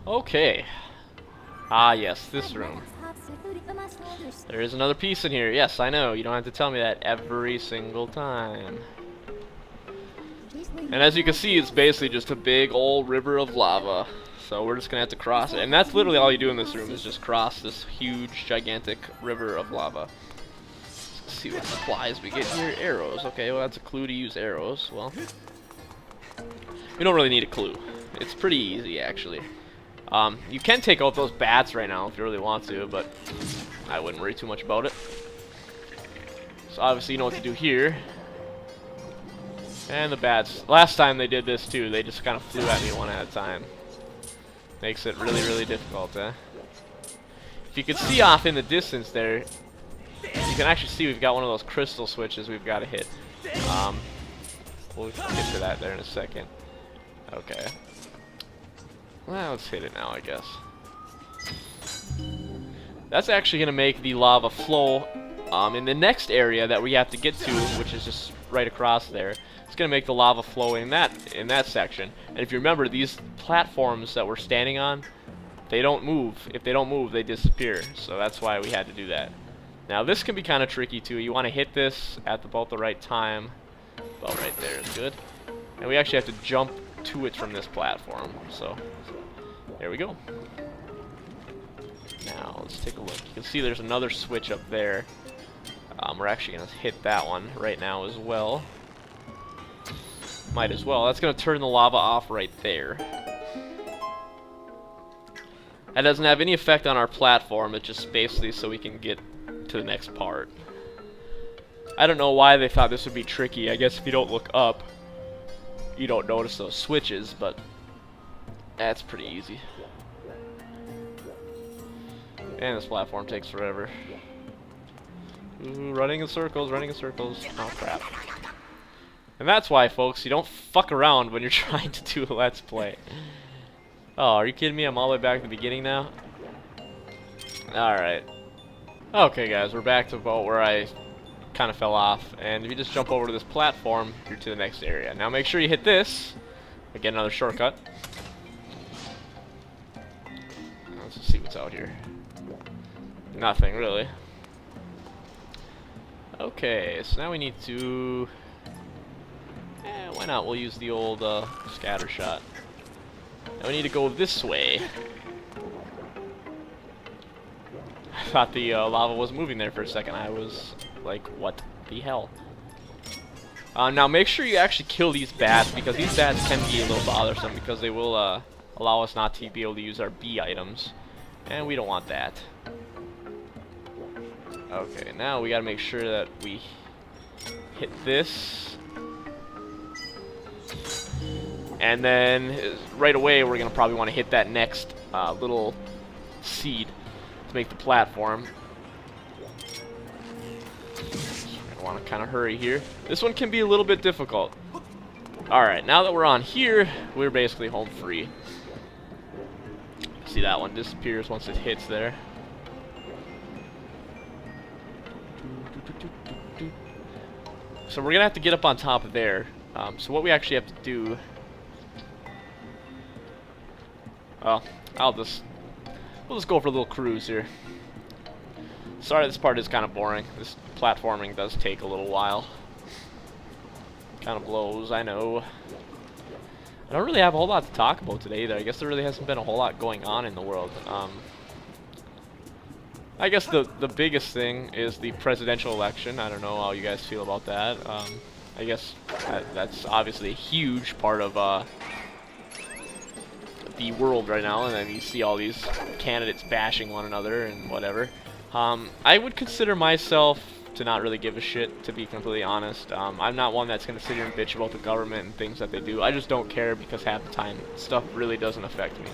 Okay. Ah, yes, this room. There is another piece in here. Yes, I know. You don't have to tell me that every single time. And as you can see, it's basically just a big old river of lava. So we're just going to have to cross it. And that's literally all you do in this room, is just cross this huge, gigantic river of lava. Let's see what supplies we get here. Arrows. Okay, well, that's a clue to use arrows. Well, we don't really need a clue. It's pretty easy, actually. You can take out those bats right now if you really want to, but I wouldn't worry too much about it. So obviously you know what to do here. And the bats. Last time they did this too, they just kind of flew at me one at a time. Makes it really, really difficult, eh? If you can see off in the distance there, you can actually see we've got one of those crystal switches we've got to hit. We'll get to that there in a second. Okay. Well, let's hit it now, I guess. That's actually going to make the lava flow in the next area that we have to get to, which is just right across there. It's going to make the lava flow in that section. And if you remember, these platforms that we're standing on, they don't move. If they don't move, they disappear. So that's why we had to do that. Now, this can be kind of tricky, too. You want to hit this at about the right time. About right there is good. And we actually have to jump to it from this platform. So there we go. Now let's take a look. You can see there's another switch up there. We're actually going to hit that one right now as well. Might as well. That's going to turn the lava off right there. That doesn't have any effect on our platform. It's just basically so we can get to the next part. I don't know why they thought this would be tricky. I guess if you don't look up, you don't notice those switches, but that's pretty easy. And this platform takes forever. Ooh, running in circles, running in circles. Oh, crap. And that's why, folks, you don't fuck around when you're trying to do a Let's Play. Oh, are you kidding me? I'm all the way back to the beginning now? Alright. Okay, guys, we're back to about where I kind of fell off. And if you just jump over to this platform, you're to the next area. Now make sure you hit this. Again, another shortcut. Let's just see what's out here. Nothing, really. Okay, so now we need to... why not? We'll use the old scatter shot. Now we need to go this way. I thought the lava was moving there for a second. I was like, what the hell? Now make sure you actually kill these bats, because these bats can be a little bothersome, because they will allow us not to be able to use our B items. And we don't want that. Okay, now we gotta make sure that we hit this. And then right away we're gonna probably want to hit that next little seed to make the platform. I want to kind of hurry here. This one can be a little bit difficult. Alright, now that we're on here, we're basically home free. See, that one disappears once it hits there. So we're gonna have to get up on top of there. So what we actually have to do... Well, we'll just go for a little cruise here. Sorry, this part is kind of boring. This platforming does take a little while. Kind of blows, I know. I don't really have a whole lot to talk about today either. I guess there really hasn't been a whole lot going on in the world. I guess the biggest thing is the presidential election. I don't know how you guys feel about that. I guess that's obviously a huge part of the world right now, and then you see all these candidates bashing one another and whatever. I would consider myself to not really give a shit, to be completely honest. I'm not one that's going to sit here and bitch about the government and things that they do. I just don't care, because half the time stuff really doesn't affect me.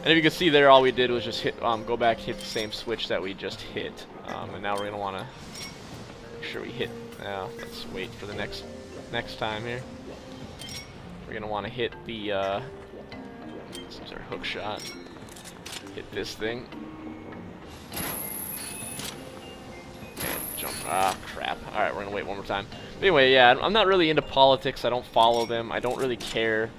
And if you can see there, all we did was just hit, go back and hit the same switch that we just hit. And now we're going to want to make sure we hit, let's wait for the next time here. We're going to want to hit the, this is our hook shot. Hit this thing. And jump, crap. Alright, we're going to wait one more time. But anyway, yeah, I'm not really into politics. I don't follow them. I don't really care.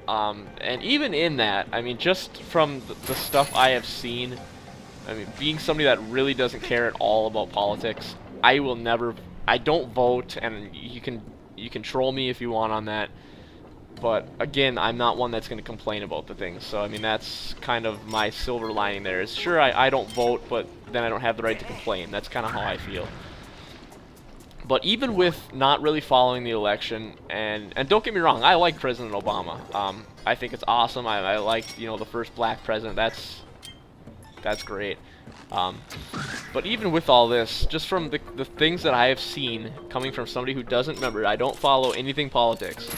And even in that, I mean, just from the stuff I have seen, I mean, being somebody that really doesn't care at all about politics, I will never, I don't vote, and you can troll me if you want on that. But again, I'm not one that's going to complain about the things. So I mean, that's kind of my silver lining there. Is sure, I don't vote, but then I don't have the right to complain. That's kind of how I feel. But even with not really following the election, and don't get me wrong, I like President Obama. I think it's awesome. I like, you know, the first black president. That's great. But even with all this, just from the things that I have seen coming from somebody who doesn't remember, I don't follow anything politics.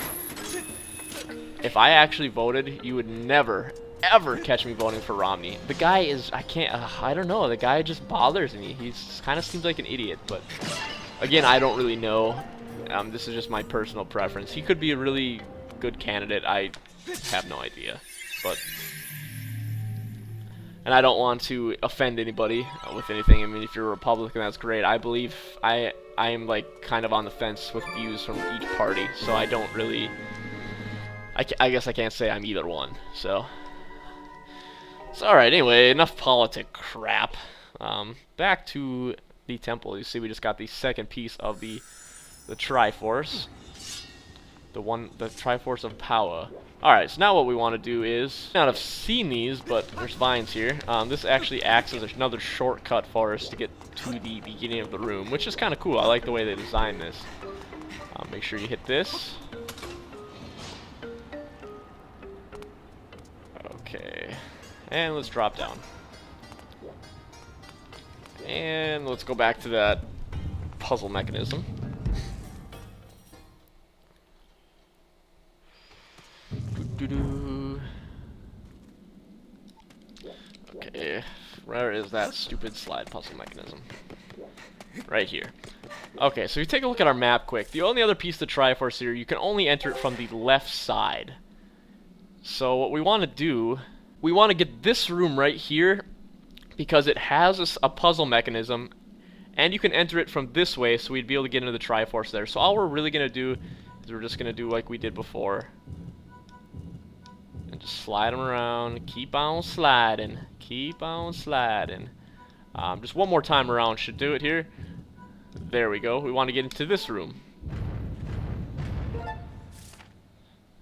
If I actually voted, you would never, ever catch me voting for Romney. The guy is, I don't know, the guy just bothers me. He kind of seems like an idiot, but again, I don't really know. This is just my personal preference. He could be a really good candidate. I have no idea. But, and I don't want to offend anybody with anything. I mean, if you're a Republican, that's great. I believe I am like kind of on the fence with views from each party, so I don't really. I guess I can't say I'm either one. So alright. Anyway, enough politic crap. Back to the temple. You see, we just got the second piece of the Triforce. The Triforce of Power. Alright, so now what we want to do is, now I've seen these, but there's vines here. This actually acts as another shortcut for us to get to the beginning of the room, which is kind of cool. I like the way they designed this. Make sure you hit this. Okay, and let's drop down. And let's go back to that puzzle mechanism. Okay, where is that stupid slide puzzle mechanism? Right here. Okay, so if you take a look at our map quick, the only other piece of the Triforce here, you can only enter it from the left side. So what we want to do, we want to get this room right here because it has a puzzle mechanism, and you can enter it from this way, so we'd be able to get into the Triforce there. So all we're really going to do is we're just going to do like we did before. And just slide them around, keep on sliding, keep on sliding. Just one more time around should do it here. There we go. We want to get into this room.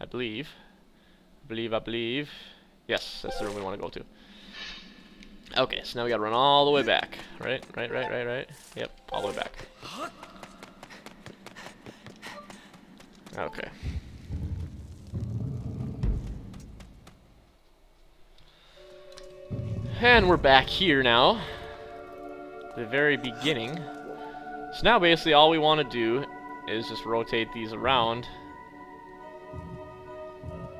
I believe. Yes, that's the room we want to go to. Okay, so now we gotta run all the way back. Right. Yep, all the way back. Okay. And we're back here now. The very beginning. So now basically all we want to do is just rotate these around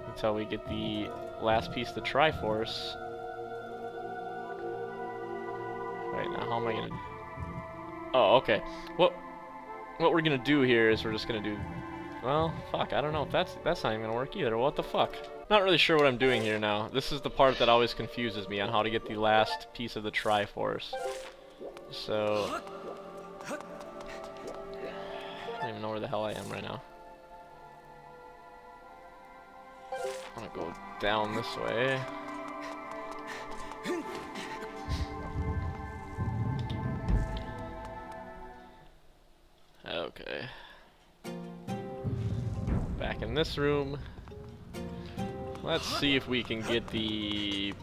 until we get the last piece of the Triforce. Right, now how am I gonna... Oh, okay. What we're gonna do here is we're just gonna do... Well, fuck, I don't know if that's not even gonna work either. What the fuck? Not really sure what I'm doing here now. This is the part that always confuses me on how to get the last piece of the Triforce. So... I don't even know where the hell I am right now. I'm gonna go down this way. Okay. Back in this room. Let's see if we can get the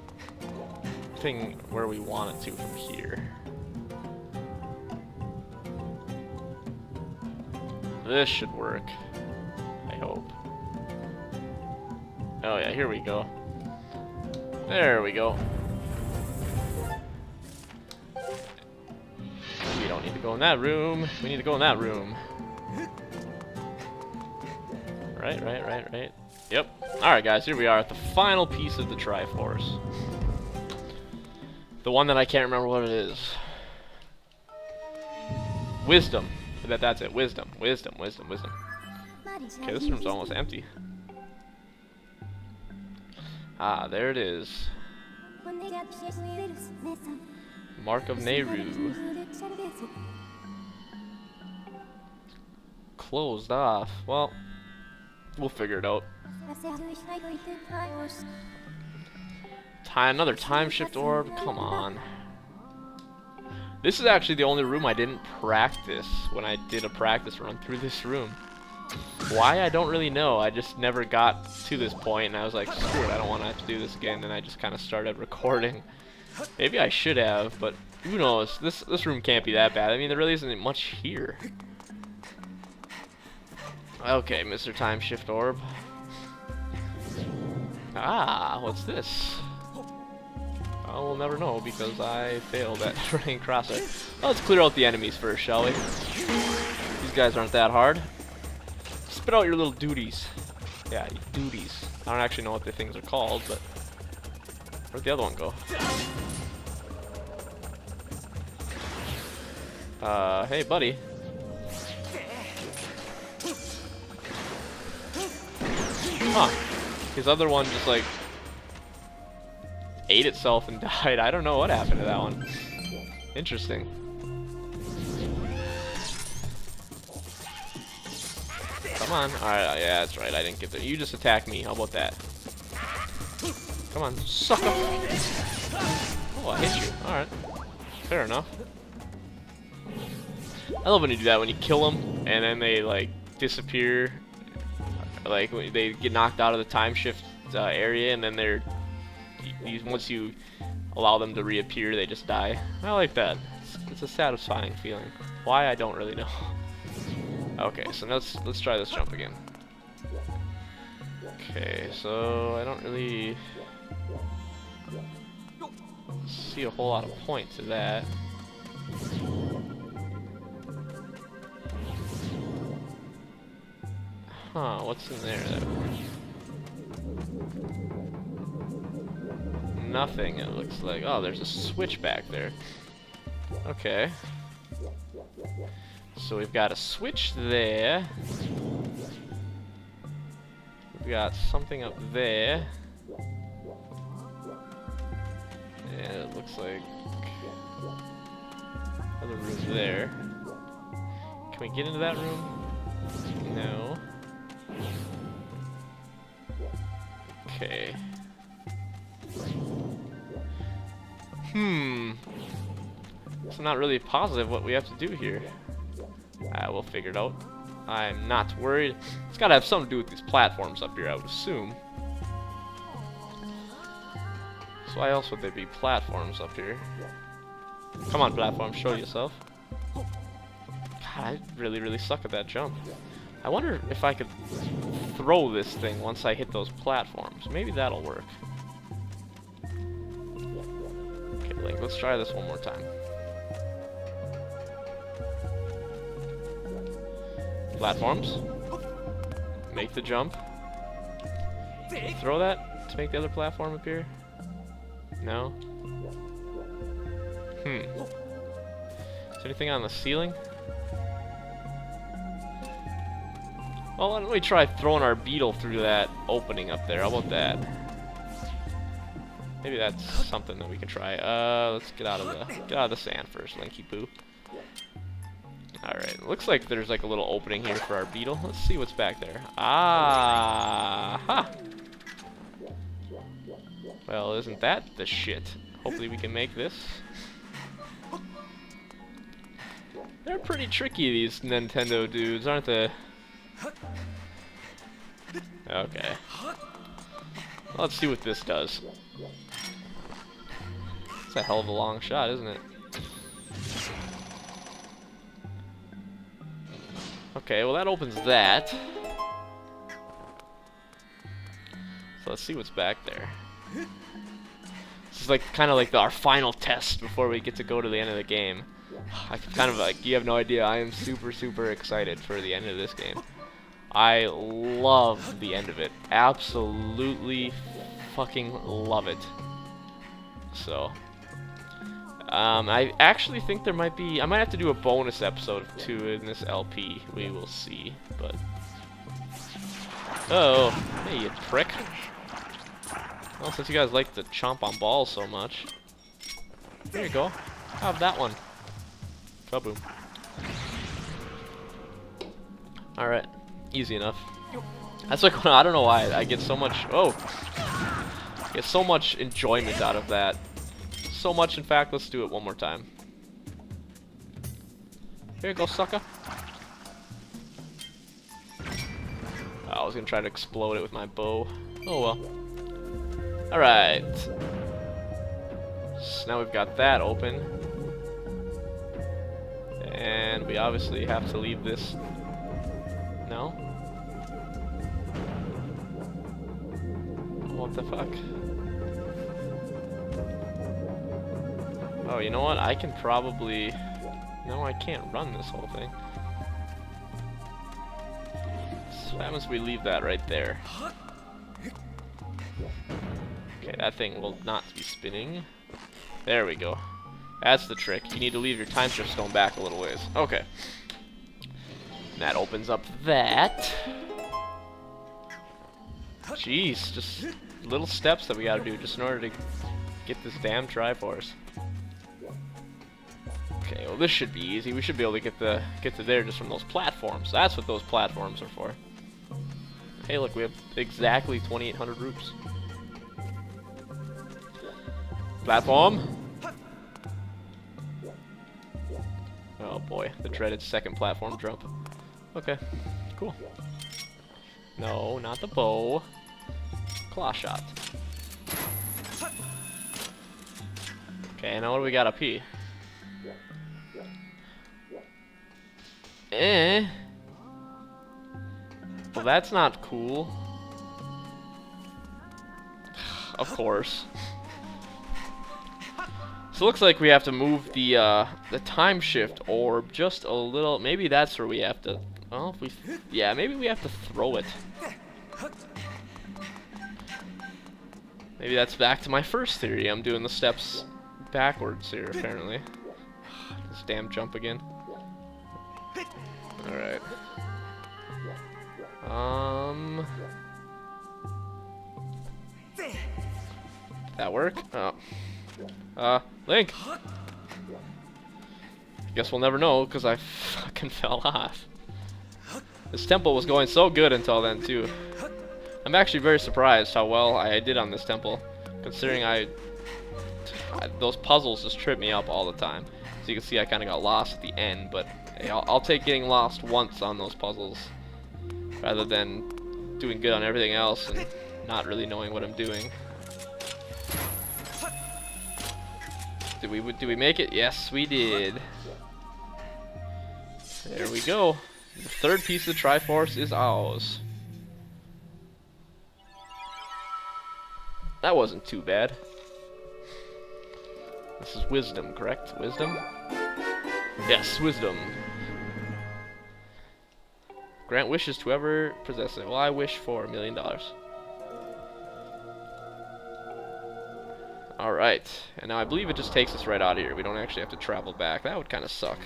thing where we want it to from here. This should work. I hope. Oh yeah, here we go. There we go. We don't need to go in that room. We need to go in that room. Right. Yep. Alright guys, here we are at the final piece of the Triforce. The one that I can't remember what it is. Wisdom. That's it. Wisdom. Okay, this room's almost empty. Ah, there it is. Mark of Nehru. Closed off. Well, We'll figure it out. Another time shift orb? Come on. This is actually the only room I didn't practice when I did a practice run through this room. Why, I don't really know. I just never got to this point, and I was like, screw it, I don't want to have to do this again, and I just kind of started recording. Maybe I should have, but who knows? This room can't be that bad. I mean, there really isn't much here. Okay, Mr. Time Shift Orb. Ah, what's this? Oh, we'll never know because I failed at running across it. Well, let's clear out the enemies first, shall we? These guys aren't that hard. Spit out your little duties. Yeah, duties. I don't actually know what the things are called, but where'd the other one go? Hey, buddy. Huh. His other one just, like, ate itself and died. I don't know what happened to that one. Interesting. Come on. Alright, yeah, that's right. I didn't get there. You just attack me. How about that? Come on, sucker. Oh, I hit you. Alright. Fair enough. I love when you do that, when you kill them, and then they, like, disappear. Like, they get knocked out of the time shift area, and then they're... once you allow them to reappear, they just die. I like that. It's a satisfying feeling. Why, I don't really know. Okay, so let's try this jump again. Okay, so I don't really see a whole lot of point to that. Huh, what's in there? Nothing, it looks like. Oh, there's a switch back there. Okay. So we've got a switch there. We've got something up there. And it looks like another room there. Can we get into that room? No. Okay. It's not really positive what we have to do here. We'll figure it out. I'm not worried. It's gotta have something to do with these platforms up here, I would assume. So why else would there be platforms up here? Come on, platform, show yourself. God, I really suck at that jump. I wonder if I could throw this thing once I hit those platforms. Maybe that'll work. Okay, Link, let's try this one more time. Platforms. Make the jump. Throw that to make the other platform appear? No? Is there anything on the ceiling? Well, why don't we try throwing our beetle through that opening up there? How about that? Maybe that's something that we can try. Let's get out of the sand first, Linky Poo. Alright, looks like there's like a little opening here for our beetle. Let's see what's back there. Ah! Ha! Well, isn't that the shit? Hopefully we can make this. They're pretty tricky, these Nintendo dudes, aren't they? Okay. Let's see what this does. It's a hell of a long shot, isn't it? Okay, well that opens that. So let's see what's back there. This is like kind of like our final test before we get to go to the end of the game. I kind of like, you have no idea, I am super excited for the end of this game. I love the end of it. Absolutely fucking love it. So I actually think there might be, I might have to do a bonus episode of 2 in this LP. We will see, but... Oh, hey, you prick. Well, since you guys like to chomp on balls so much, there you go. Have that one. Kaboom. Alright, easy enough. That's like, I don't know why I get so much, get so much enjoyment out of that. So much, in fact, let's do it one more time. Here you go, sucker. I was gonna try to explode it with my bow. Oh well. Alright. So now we've got that open. And we obviously have to leave this. No? What the fuck? Oh, you know what? I can probably... No, I can't run this whole thing. So what happens if we leave that right there? Okay, that thing will not be spinning. There we go. That's the trick. You need to leave your time shift stone back a little ways. Okay. And that opens up that. Jeez, just little steps that we gotta do just in order to get this damn Triforce. Okay, well this should be easy. We should be able to get to there just from those platforms. That's what those platforms are for. Hey, look, we have exactly 2,800 rupees. Platform. Oh boy, the dreaded second platform jump. Okay, cool. No, not the bow. Claw shot. Okay, now what do we got up here? Well, that's not cool. Of course. So it looks like we have to move the time shift orb just a little. Maybe that's where we have to. Well, if we, yeah, maybe we have to throw it. Maybe that's back to my first theory. I'm doing the steps backwards here, apparently. This damn jump again. Alright. Did that work? Oh. Link! Guess we'll never know, because I fucking fell off. This temple was going so good until then, too. I'm actually very surprised how well I did on this temple, considering those puzzles just trip me up all the time. So you can see I kind of got lost at the end, but hey, I'll take getting lost once on those puzzles, rather than doing good on everything else and not really knowing what I'm doing. Did we make it? Yes, we did. There we go. The third piece of the Triforce is ours. That wasn't too bad. This is wisdom, correct? Wisdom? Yes, wisdom. Grant wishes to whoever possesses it. Well, I wish for $1 million. Alright, and now I believe it just takes us right out of here. We don't actually have to travel back. That would kind of suck.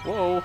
Whoa.